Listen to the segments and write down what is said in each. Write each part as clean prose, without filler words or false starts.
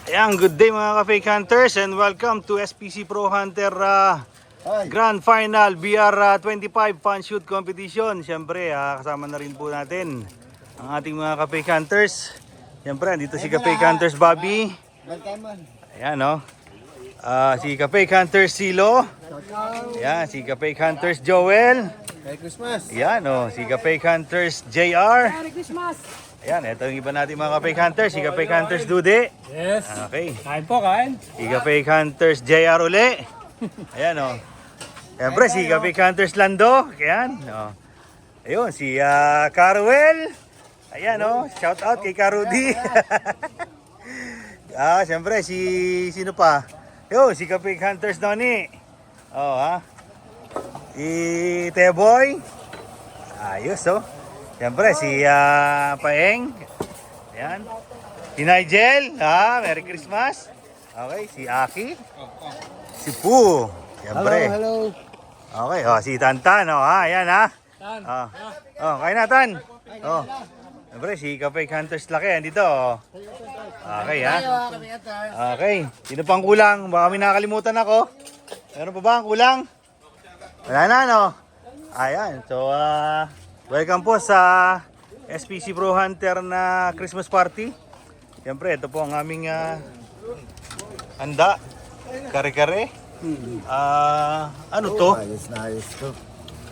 Ayan, good day mga ka-fake hunters and welcome to SPC Pro Hunter Grand Final BR25 Fun Shoot Competition. Siyempre, kasama na rin po natin ang ating mga ka-fake hunters. Siyempre, andito si ka-fake hunters Bobby. Ayan, no? Si ka-fake hunters Silo. Ayan, si ka-fake hunters Joel. Merry Christmas! Ayan, no? Si ka-fake hunters JR. Merry Christmas! Ayan, ito yung iba natin mga ka-fake hunters. Si ka-fake hunters Dude. Yes! Okay. Kain po, kain! Si ka-fake hunters JR uli. Ayan, o. Siyempre, si ka-fake hunters Lando. Ayan, o. Ayun, si Carwell. Ayan, o. Shout out kay Karudi. Siyempre, sino pa? Ayun, si ka-fake hunters Noni. Si Teboy. Ayos, o. Siyempre, si Paeng. Ayan. Si Nigel. Merry Christmas. Okay, si Aki. Si Poo. Siyempre. Hello! Okay, si Tantan. Ayan, Tan! kaya na, Tan. Siyempre, si ka-fake hunters laki. Andito, Okay, Okay. Sino pang kulang? Baka may nakalimutan ako. Meron pa ba ang kulang? Wala na, no? Ayan. So, welcome po sa SPC Pro Hunter na Christmas party. Siyempre, ito po ang aming handa. Kare-kare. Ano to? Ayos na ayos to.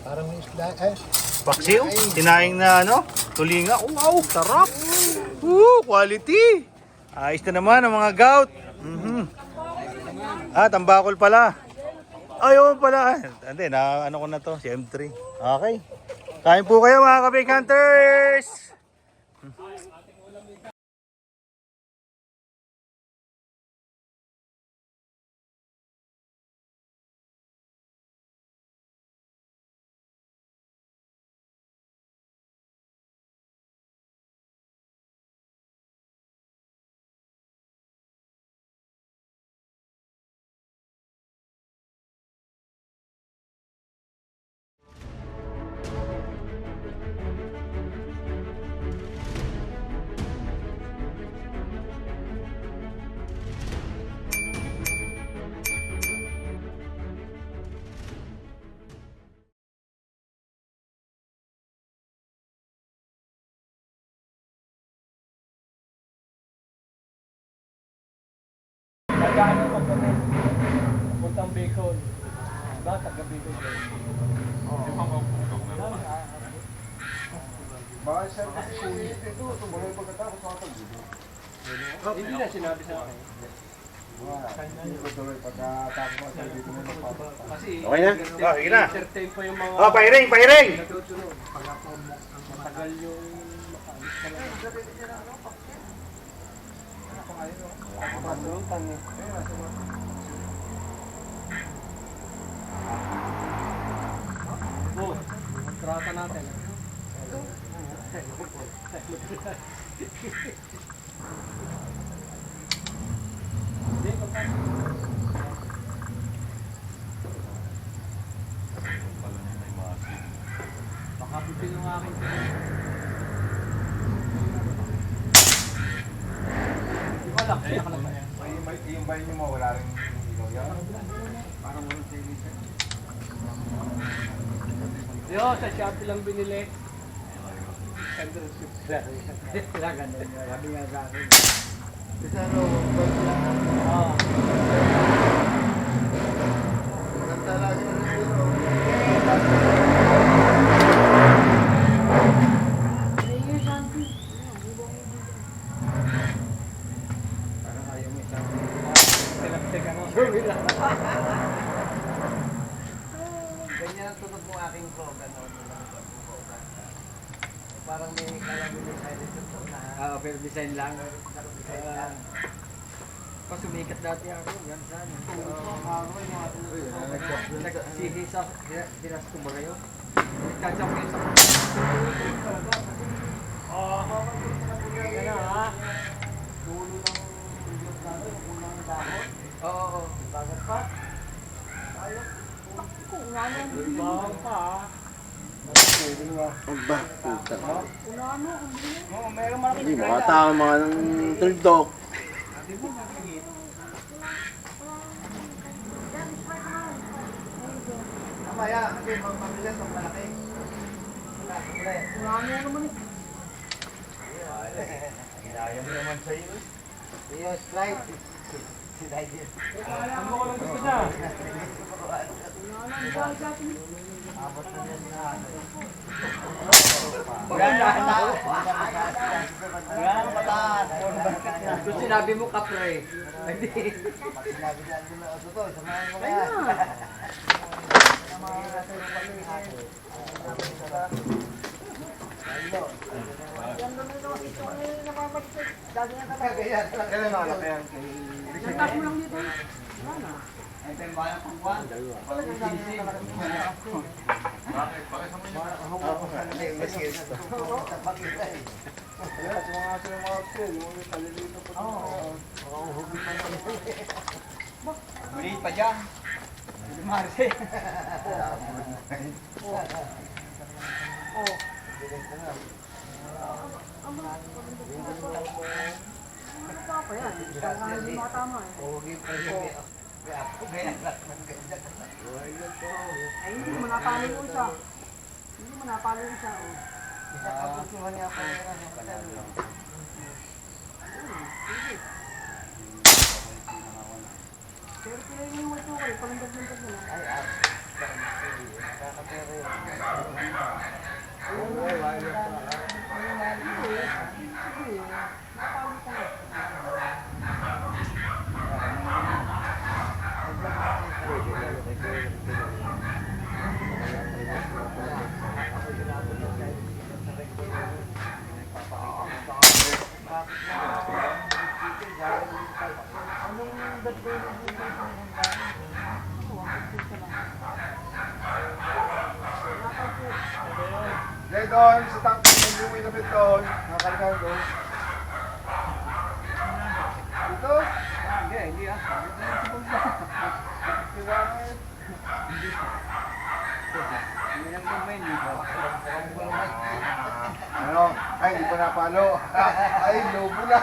Parang may isda Paksiw? Sinaing na tulinga. Wow, sarap. Quality. Ayos na naman ang mga gout. Tambakol pala. Ayun pala. Hindi, ano ko na to, si M3. Okay. Kain po kayo mga ka-fake hunters. Nagano ko kami. Puntang Bicol. Ba, taga Bicol. Baka siya kasi sulit ito. Tumulay pagkatapos mga pag-video. Hindi na sinabi sa akin. Hindi ko tuloy pagkatapos mga pag-video na magpapag. Kasi, Okay na? Sige na. entertain pa yung mga... Pairing, pairing. Natutunod. Matagal yung makaalis pa lang. Kontrata natin. Baka pipil yung akin. Yung bayan nyo mo, wala rin ilaw yan. Parang walang TV set. Yo, sa Shopee lang binili. 150 lang. Ganun. Sabi nga sa akin. Kasi ano, ba't lang? Oo. Maganda lagi na rin yun. Parang ayaw mo isang sinapsik ano. Ganyan ang tunog mo aking program. Parang may kalagay design ito na. Pero design lang. Pag sumikat dati ako, yan saan. Nagsihisa, dinas ko ba kayo? Nagkachap kayo sa... Yan ha. Dulo ng videos natin, yung unang dahon. Oo. Bagat pa. Bawang pa ha. Ba, puta. Oo, meron mga Hindi, mga tao, mga ng tuldok. mamaya, kasi mabilis ang malaki. Marami na naman eh. Kaya mo naman sa'yo. Yung Sprite. Ano ko lang gusto niya? Abot na yan na ano. Kung sinabi mo kapre, hindi. Pag sinabi dyan mo na aso to, samahan mo kaya. Kaya malaki yan. Nagtas mo lang dito. Ay, tayo bayan pang kwan. Walang sisi. Maliit pa dyan. Marse. Hindi matama eh. Ay, hindi mo napalo yung isa. Hindi mo napalo yung isa. Oh. Pero pila yung mga tukal, palandag-landag mo na. Dahil doon, sa tank, yung inabit doon, nakakalikaw doon. Dito? Hindi ah. Diba? Hindi lang kumain dito. Ano? Ay, di pa napalo. Ay, lobo na.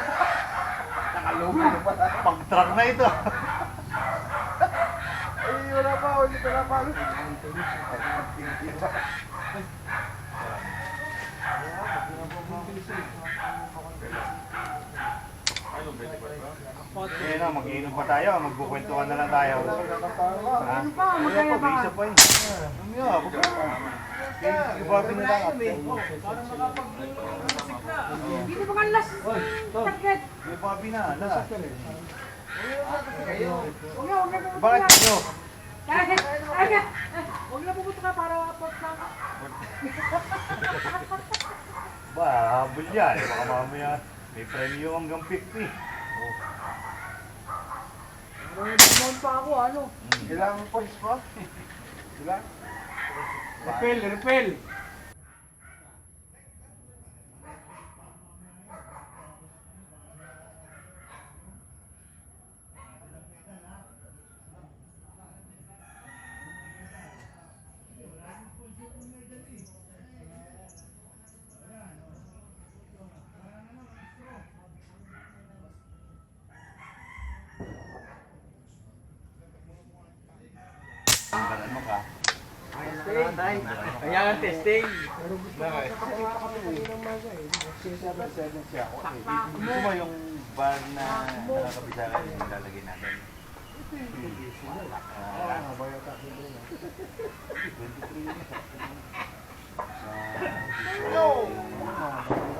Nakalobo na pala. Pag-truck na ito. Ay, wala pa. Hindi pa napalo. Ayun na, mag-iinom pa tayo. Magkukwentuhan na lang tayo. Ha? Ano pa? Magkaya ba? Isa pa yun. Ano yun? Huwag ka. Yung Bobby na lang. Dito ba ka last target? Yung Bobby na. Ala. Huwag na pumunta Bakit ka. nyo? Huwag na pumunta ka para pot lang. Ba, habol yan. Baka mamaya may premyo hanggang 50. Dumon pa ako, ano? Kailangan mo points pa? Diba? Refill. Ano ka? Kailangan testing. Gusto mo yung bar na nakakabisa kayo yung lalagay natin?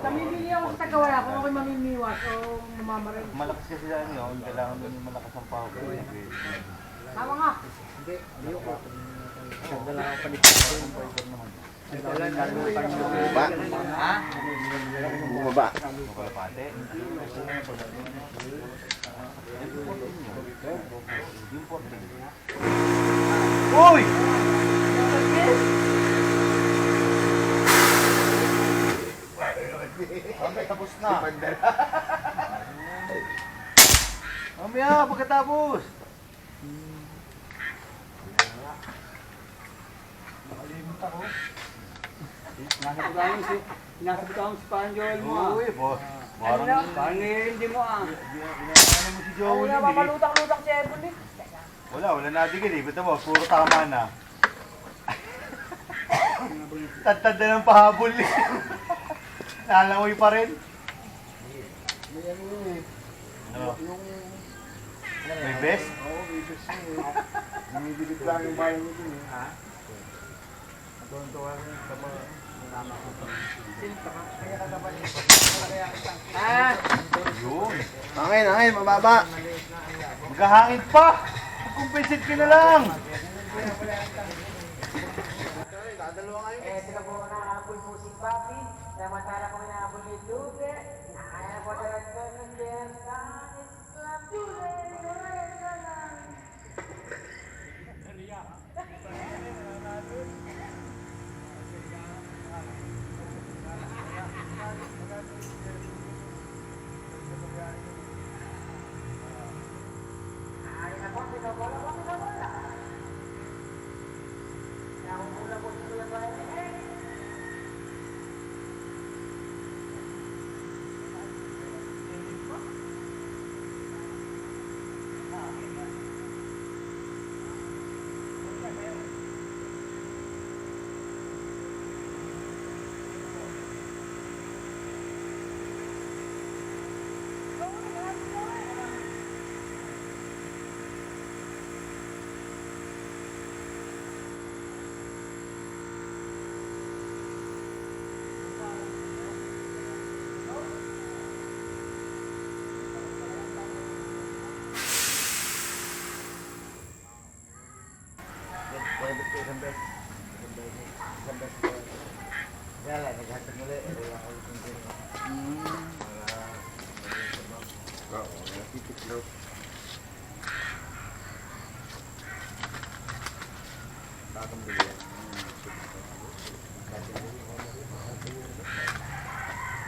Namimili ako sa tagawala kung ako'y mamimiwas o mamamarin. Malakas kasi sa ano yun, kailangan nun yung malakas ang pahog. Tama nga. Ha? Bumaba. Kalapate. Uy! Okay, tapos na. Mamaya, pagkatapos! Nasa butang si Panjol mo ah. Uy, boss. Ano Parang Parang hindi mo ah. ano mo si Ako Joel na yun eh. mapalutak-lutak si Ebon eh. Wala natigil eh. Basta mo, puro tama na. Tad-tad na ng pahabol. Nalangoy pa rin. May ano yun eh. Oh. Yung... May best? Oo, may best yun eh. Nangibilip lang yung bayan nito eh. Ha? Tuwan-tuwa rin sa mga... Yun. Hangin, mababa. Maghahangin pa! Compensate ka na lang! Sila po nakahabol po si Papi, samantala po nakahabol ni Duque, nakaya po talaga ng Berta,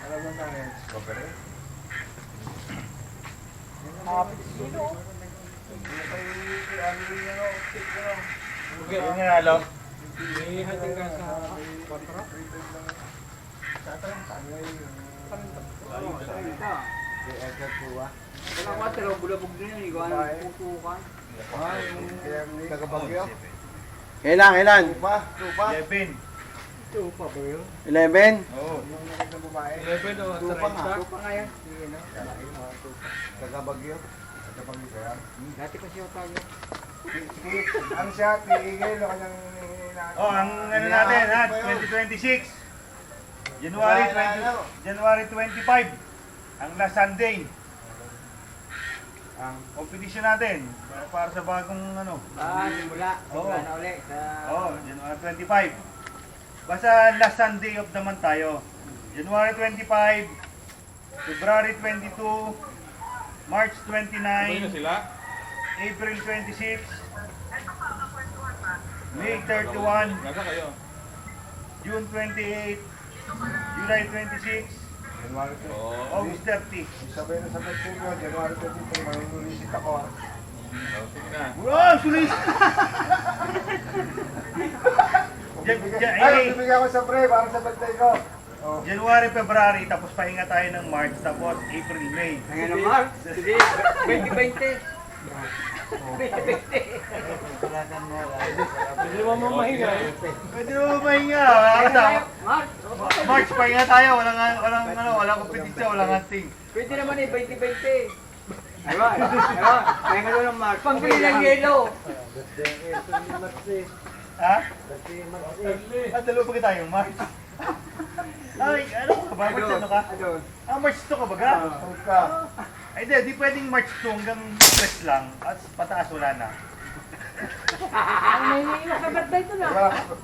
Alam mo na eh. Strawberry? Yung nanalo? May hating ka sa kontra. Wala ko talo bulabog din yan, ikaw ang putukan. Tagabagyo? Kailan? Tupa? 11. Ito pa ba yun? 11? Oo. Yung nakit na babae? 11 o Tupa nga. 30? Tupa nga yan. Tagabagyo? Tagabagyo kaya? Dati kasi yung tayo. Ang siya, tiigil o kanyang... Oh, ang ano natin ha, 2026. January 25. Ang last Sunday. Ang competition natin para sa bagong ano. Simula. Oo. Simula na ulit. Oh, January 25. Basta last Sunday of the month tayo. January 25, February 22, March 29, April 26, May 31, June 28, July 26, January 20. August 30. Sabay na sa September, January 23, manunulisit ako ah. Wow, sulis! Bibigyan ko sa pre, para sa birthday ko. Oh. January, February, tapos pahinga tayo ng March, tapos April, May. Ngayon na Mark. Sige. 2020. Pwede mo mamahinga eh. Pwede mo mahinga. Mark. March, pahinga tayo. Walang competition, walang hunting. Pwede naman eh, 2020. Ayun. Kaya nga doon ng Mark. Pangbili ng yelo. Ha? Dalawa pa tayo, March. Ay, ano ka ba? March ano ka? March 2 ka ba ka? Tawag ka. Ay, di pwedeng March 2 hanggang press lang. At pataas wala na.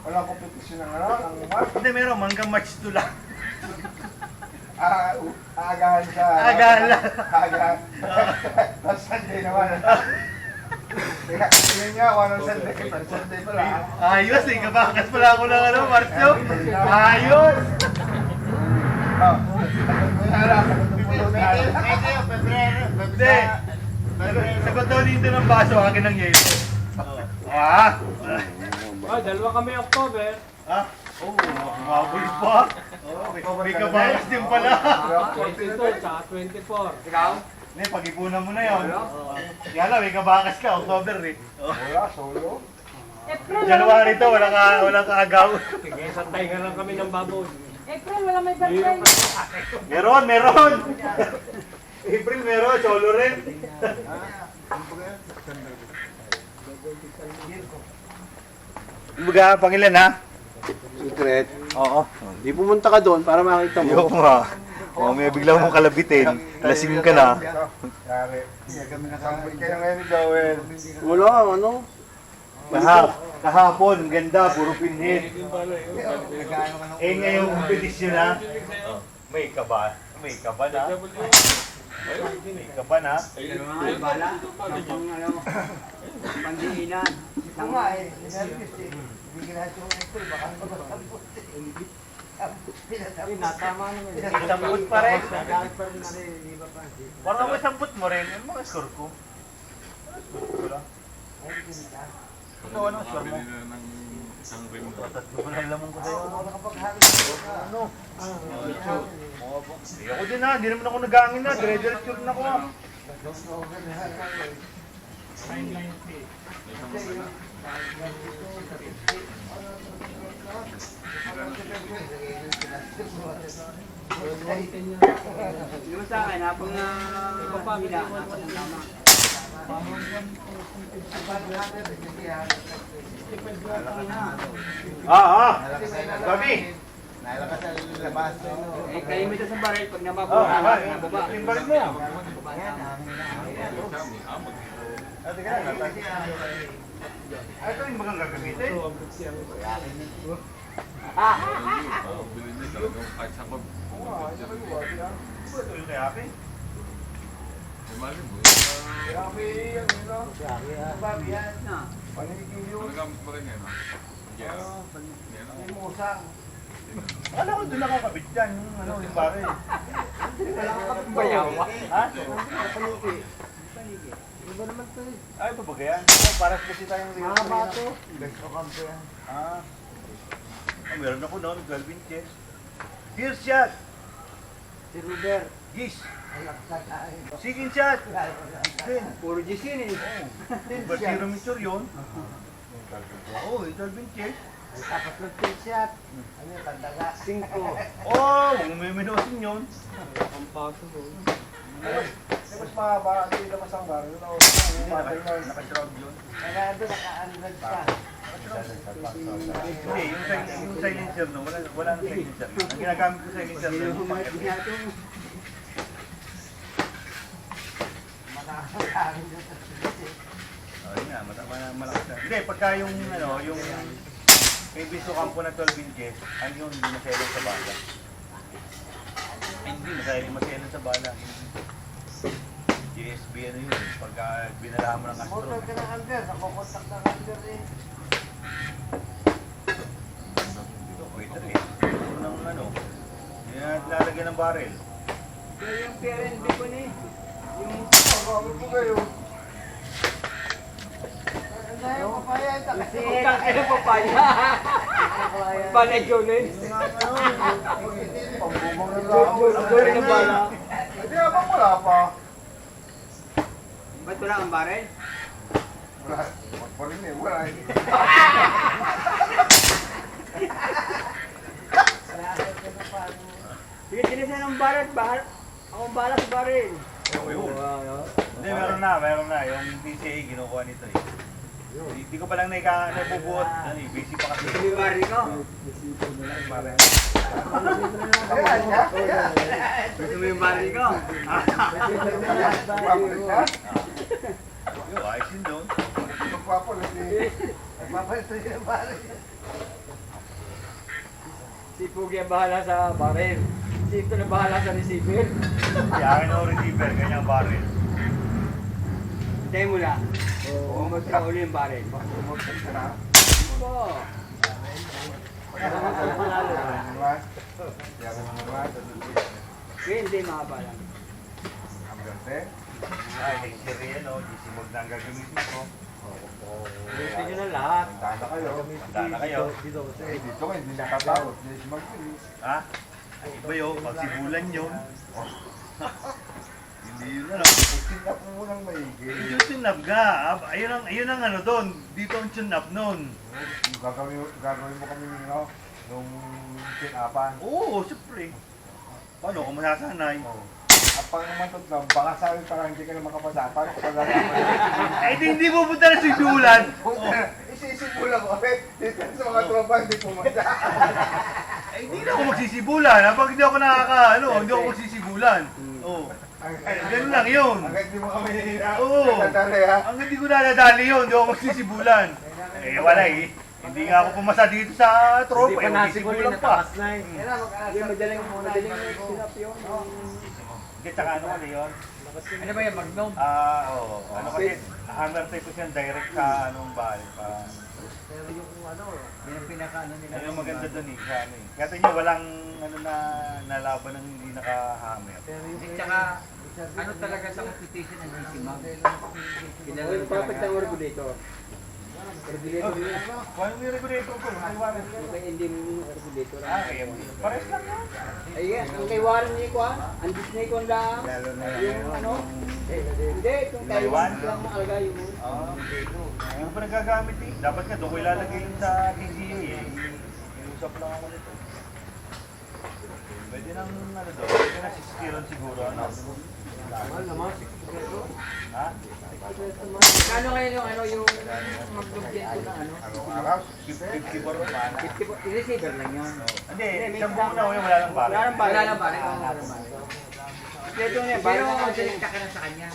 Wala competition ng ano, ang March. Hindi, meron hanggang March 2 lang. Aagahan siya. Aagahan lang. Aagahan. Tapos Sunday naman. Kaya yun nga, one on Sunday. Sunday pala. Ayos eh, kabakas pala ako ng ano, March 2. Ayos! Oh. Hindi. Sagot daw dito ng baso, akin ng yelo. Ah! Dalawa kami October. Ah? Oh, mabul pa. May kabakas din pala. 22 tsaka 24. Ikaw? Hindi, pag-ipunan mo na yun. Kaya lang, may kabakas ka, October eh. Wala, solo. April, January to, walang kaagaw. Sige, santay nga lang kami ng baboy. April, wala may birthday. Meron! April meron, cholo rin. Baga, pangilan ha? Secret. Oo. Di pumunta ka doon para makita mo. Ayoko nga. O, may bigla mong kalabitin. Lasing ka na. Yari. Kami nakasambay kayo ngayon ni Joel. Wala, ano? Kahapon, ganda, puro pinhead. Eh ngayong competition na, may kaba na. May kaba na. Bala. Ang ano, pandiinan. Ito nga eh. Hindi ginagawa ito. Baka magkakabot Natama naman. Isambut pa rin. Nagalit pa rin na rin, di ba pa? Parang ako isambut mo rin. Yung mga score ko. Ito, anong score mo? Tatlo ko na lamang ko sa'yo. Ano? Hindi ako din ha. Hindi naman ako nag-aangin na. Dire-diretso rin ako ha. Yung sa akin, habang ipapamila, dapat ang tama. Gabi. Nalakas sa labas. Eh, kalimita sa baril, pag Oh, nababa, nababa. yung balik mo. Ate ka na. Ito yung bagang gagamitin. Ito yung kay Aki. Wala ko doon nakakabit dyan. Yung pare. Bayawa. Ha? Ay, ito ba kaya? Para kasi tayong real. Best of camp yan. Meron ako noon, 12 inches. Here's shot! Si Ruber. Gis! Second shot! Then, Puro gisin eh. Bartirometer yun. Oo, 12 inches. Tapos nag-shot. Ano yung tandaga? 5. Oh, may minusin yun. Ang paso mo. Mas mahaba, hindi naman ang baril. Naka-shroud yun. Nagado, naka-unload pa. Hindi, yung silencer no, wala nang silencer. Ang ginagamit ko silencer no, yung pang Ayun nga, malakas na. Hindi, pagka yung may biso kampo na 12 inches, ano yun, hindi maselan sa bala. Hindi maselan sa bala. GSB ano yun, pagka binalahan mo ng astro. Motor ka ng under, nakokontak ng under eh. Wait rin, puro ng hindi na lalagyan ng barrel. Kaya yung PRNB ko na eh. Yung Pagkakabot mo kayo. Ano yung papaya ito? Kasi utang ka ng papaya. Balay ko na eh. pambubong na Ang buhay ng bala. Hindi abang wala pa. Ba't wala ang baril? Wala. Wala pa rin eh. Wala eh. Sige, tinisan ang baril. Akong bala sa baril. Hindi, meron na. Yung PCA ginukuha nito eh. Hindi ko pa lang nabubuot. Busy pa kasi. Ito yung baril ko. Ayan niya. Gusto mo yung baril ko? Magpapalit ka? Yung ayos yun doon. Magpapalit eh. Magpapalit rin yung bari. Si Pugi ang bahala sa baril. Si Ito na bahala sa receiver. Kaya akin ang receiver, ganyang barrel. Tayo mula. Oo, magkauli yung baril. Magpapalit ka na. Oo. Kaya hindi makabala. Ang gante. Ay, next year yan o. GC mode na ang gagamitin ko. Gusto nyo na lahat. Tanda kayo. Handa na kayo. Eh, dito nga, hindi nakatakot. Hindi mag-release. Ha? Ay, iba yun. Pagsibulan yun. Hindi yun Tingnan mo munang maigi. tunap nga. Ayun ang ano doon. Dito ang tunap noon. Gagawin mo kami nung tinapan. Oo, syempre. Paano kung masasanay? Apang naman lang, baka sabi parang hindi ka na makapasa. Paano ka pagkakaman? Eh, hindi pupunta na si Dulan. Isisipulan ko. Dito sa mga tropa, hindi pumunta. Eh, hindi na ako magsisibulan. Pag hindi ako hindi ako magsisibulan. Oo. Ganun lang yun. Hanggang di mo kami Oo. nadali ha. Ang hindi ko nadadali yun, hindi ako magsisibulan. Eh, wala eh. Hindi nga ako pumasa dito sa tropa. Hindi pa nasigulan pa. na eh. Hindi, madaling sinap yun. Hindi, tsaka ano ano yun? Ano ba yan, Magnum? Oo. Ano kasi, hammer type ko siya direct sa anong bahay pa. Yan ang pinaka-ano nila. Ano yung maganda doon eh, sa ano eh. Kaya nyo, walang ano na nalaban ng hindi naka-hammer. At saka, ano talaga sa competition ang sisimang? Pinalo Yung papit ng regulator. Regulator yun. Paano yung regulator ko? May warranty. Yung kay hindi mo regulator. Kaya pares lang yan. Ayan, ang kay Warren ni Kwan, ang Disney Kwan lang. Yung ano? Hindi, kung kay Warren lang alagay mo. Hindi ko pa nagagamit eh. Dapat nga doon ko ilalagay yun sa TCA eh. Iusap lang ako nito. Pwede nang ano doon, pwede na 60 ron siguro. Ano? Mahal naman, Ha? Kano ngayon yung ano yung Magnum Gen ko na ano? Araw? 50 ba ron ba? I-receiver lang yun. Hindi, isang buong na wala lang pare. Wala nang bala. Wala lang ba? Ito niya, Pero bala. direkta ka na sa kanya.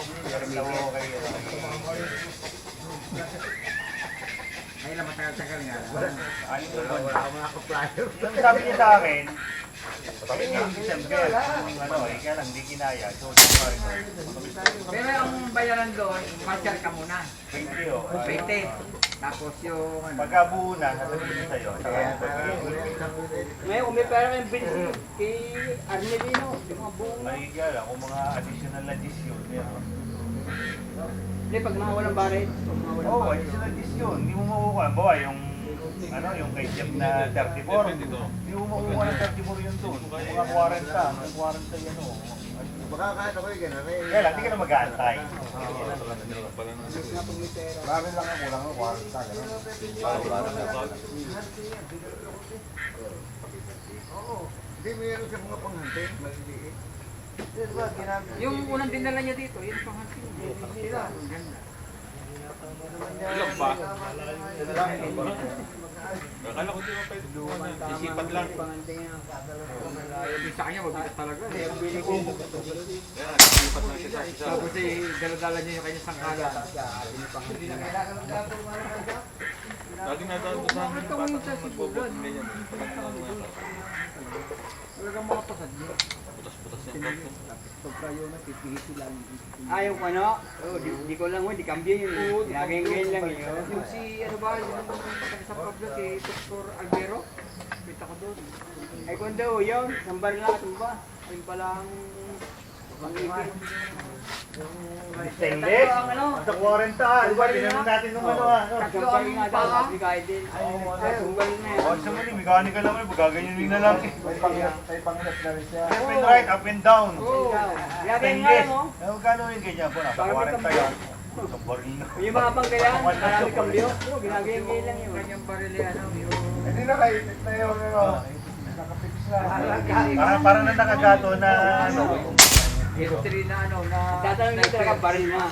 Ay lang, matagal-tagal nga. Yung sabi niya sa akin, yung December, yung ano eh, kaya lang hindi kinaya. So, Pero ang bayaran doon, partial ka muna. 20 oh. 20. Tapos yung ano. Pagka buo na, sasabihin ko sa'yo. Ngayon, may pera kayong bilis kay Arnelino. Yung mga buong na. Maligya lang kung mga additional na dish yun. meron. Hindi, pag nawawalang barit. Oo, additional dish yun. Hindi mo makukuha. Bawa yung ano, yung kay Jeff na 34. Hindi mo makukuha ng 34 yun doon. Mga 40, mga 40 yan o. Baka kahit ako yung gano'n eh. Kaya lang, hindi ka na mag-aantay. Marami lang ang kulang ng kwarta. Gano'n. Hindi, mayroon sa mga panghantay. Maliliit. Yung unang dinala niya dito, yun pang hantin. Ilang ba? Akala ko di mo pwede isipan lang. Yung sa kanya, mabigat talaga. Yan, isipan lang siya sa isa. Tapos dala-dala niya yung kanyang sangkala. Dating nadaan ko sa amin yung bata na magbobot. Ganyan. Talagang mga pasad niya. Putas-putas yung bot. Pagka yun, pipihiti lang. Ayaw ko ano? Di ko lang mo, di cambio yun. Ginagayin lang yun. Yung si, ano ba, yung sa Pablo, si Dr. Albero. Kita ko doon. Ay kung daw, yun, nambar na ito ba? Ayun palang pang-ipin. Stainless? Ang ano? Sa 40, di ba? Tinanong natin nung ano ah. Tatlo Sampay ang nga daw, paa. bigay din. Ay, tunggal na yan. O, sa mali, mechanical naman, gaganyanin na lang. May pangilat na rin siya. Left and right, up and down. Oo. Lagyan nga Stainless. mo. Ano gano'n yung ganyan po? Nasa 40 yan. Sa baril na. Yung mga pangkayaan, marami kambyo. Ginagayin lang yun. Kanyang barili, ano, yung... Hindi nakaipit na yun. Nakapix na. Parang na nakagato na ano. History na ano, na... Tatanong nito talaga baril na.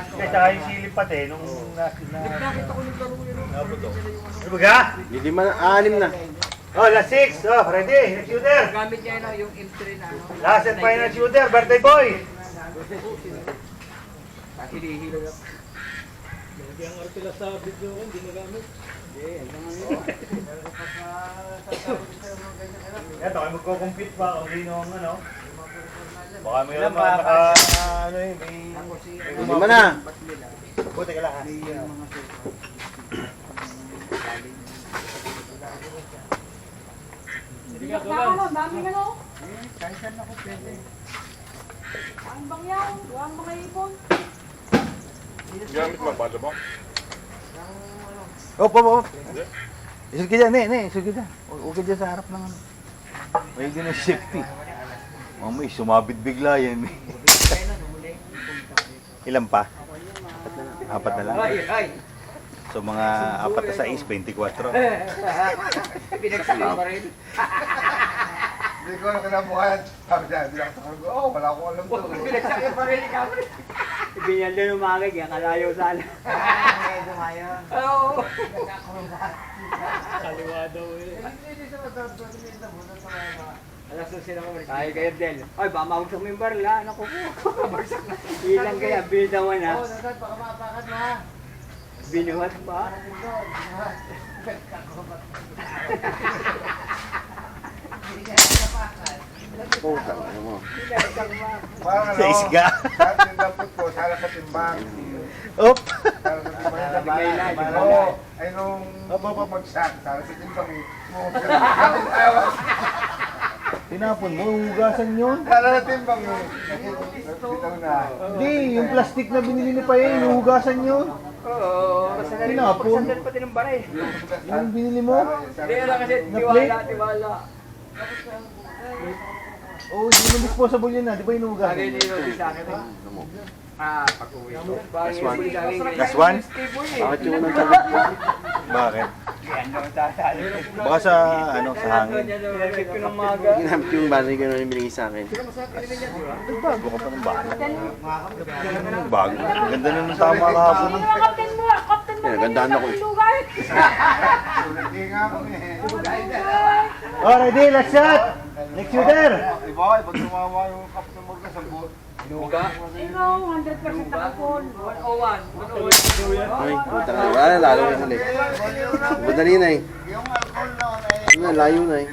Kaya saka yung silip pati, nung Nakita ko ng laro yun. Ano ba? Hindi man, 6 na. Oh, last 6. Oh, ready. Next shooter. Gamit niya ano, yung M3 na ano. Last and final shooter, birthday boy. Kasi hihilo na. Ang artila sa video ko, hindi nagamit. Ito, ay magko-compete pa kung sino ang ano. Baka may mga ano eh, may... Lima na. Buti ka lang ha. Biyak na ako, dami ka no? Kahit saan ako pwede. Ang bangyaw, ang mga ipon. Gamit mo, bala mo? Op, op, op. Isod ka dyan, isod ka dyan. Huwag ka dyan sa harap ng ano. May din ang safety. Mamay, sumabit bigla yan. Ilan pa? Apat na lang. Ay. So mga 4 na 6, 24. Pinagsakay pa rin. Hindi ko na kinabukayan. Sabi niya, hindi ako sabi ko, oh, wala akong alam to. Pinagsakay pa rin ikaw. Ibinyan doon umagay, kaya kalayo sana. Oo. Alas 12 na kumalik. Ay, kayo din. Ay, baka mausap mo yung barla. Naku po. Barsak na. Ilang kaya, binawan na. Baka mapakan mo ha. Binuhat pa. Parang ano, Sa isga. sa ating dapat ko, sala sa timbang. Op! Sala sa timbang. Tigay na, Oo, ay nung babagsak, sala sa timbang eh. Tinapon mo, hugasan yun. Sala sa timbang eh. Bitaw na. Hindi, yung plastic na binili ni Paye, yung hugasan yun. Oo. Tinapon. Sandal pati ng baray. Yung binili mo. Hindi na kasi Na-plate? tiwala. Oh, hindi mo disposable yun na, di ba yung hugasan? Lagay niyo yung sa akin eh. Pag-uwi ko. Last one? Last Last one? Bakit yung unang talag? Bakit? Yan daw tatali. Baka sa, ano, sa hangin. Pinapit ko ng maga. Ginamit yung battery ko na binigay sa akin. Bago ka pa ng bago. Bago. Ganda na ng tama kahapon. Kapten mo! Kapten mo! Yan, gandaan ako eh. Lugay! Hindi nga kami eh. Oh, ready, let's shot! Next shooter! Iba, pag tumawa yung kapatid mo ka sa buot. Ikaw, 100% nakapon. 101. Ay, puta ka. Wala, lalo na huli. Madali na eh. Yung alcohol na, Ano, layo na eh.